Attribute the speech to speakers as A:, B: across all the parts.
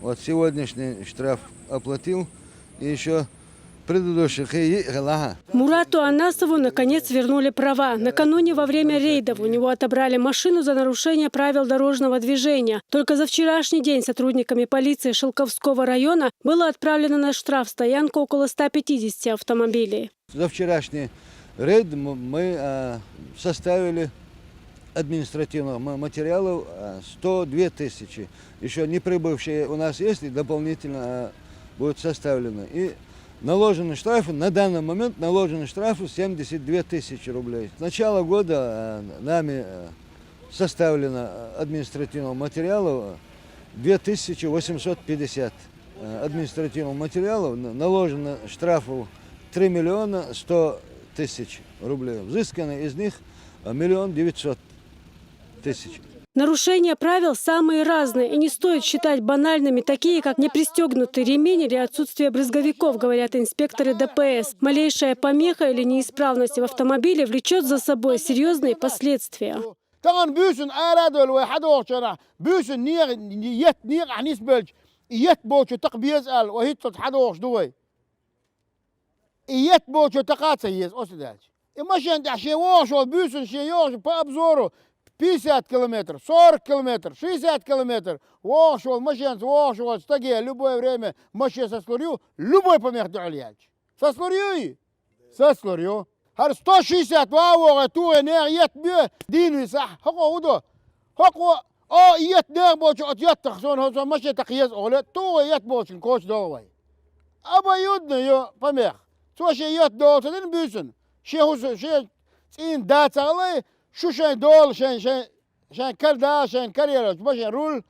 A: Вот сегодняшний штраф оплатил, и еще предыдущих.
B: Мурату Анасову наконец вернули права. Накануне во время рейдов у него отобрали машину за нарушение правил дорожного движения. Только за вчерашний день сотрудниками полиции Шелковского района было отправлено на штрафстоянку около 150 автомобилей.
A: За вчерашний рейд мы составили административных материалов 102 тысячи. Еще не прибывшие у нас есть, и дополнительно будут составлены. И наложены штрафы, на данный момент наложены штрафы 72 тысячи рублей. С начала года нами составлено административного материала 2850 административных материалов. Наложено штрафов 3 миллиона 100 тысяч рублей. Взыскано из них 1 900 000.
B: Нарушения правил самые разные, и не стоит считать банальными такие, как непристегнутый ремень или отсутствие брызговиков, говорят инспекторы ДПС. Малейшая помеха или неисправность в автомобиле влечет за собой серьезные последствия.
C: по 50 километров, 40 километров, 60 километров. Вошел машин, вошел, стаге, любое время машин сослорю, любой помех дали. Сослорю. Har 160 вау, ту энергият бе, дин сах, хако удо. Хако, ят нер боч, от ят тахсон, хасон машин такиез оле, ту ят боч, коч довай. Обоюдно ё помех. Соше ят долсен бюсен. Шехус, ше, ин дацалай, شوشان دول شان كردا شان كاريرا باش رول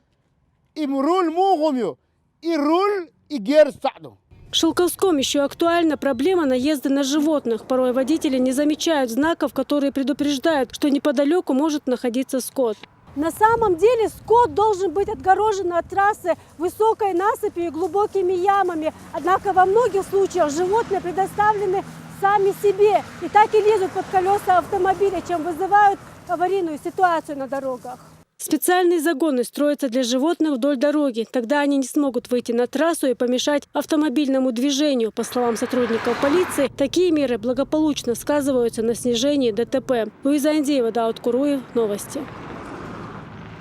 C: رول مو غوميو رول гер стаду.
B: В Шелковском еще актуальна проблема наезда на животных. Порой водители не замечают знаков, которые предупреждают, что неподалеку может находиться скот. На самом деле скот должен быть отгорожен от трассы высокой насыпью и глубокими ямами. Однако во многих случаях животные предоставлены сами себе и так и лезут под колеса автомобиля, чем вызывают аварийную ситуацию на дорогах. Специальные загоны строятся для животных вдоль дороги. Тогда они не смогут выйти на трассу и помешать автомобильному движению. По словам сотрудников полиции, такие меры благополучно сказываются на снижении ДТП. Луиза Андеева, Даут Куруев. Новости.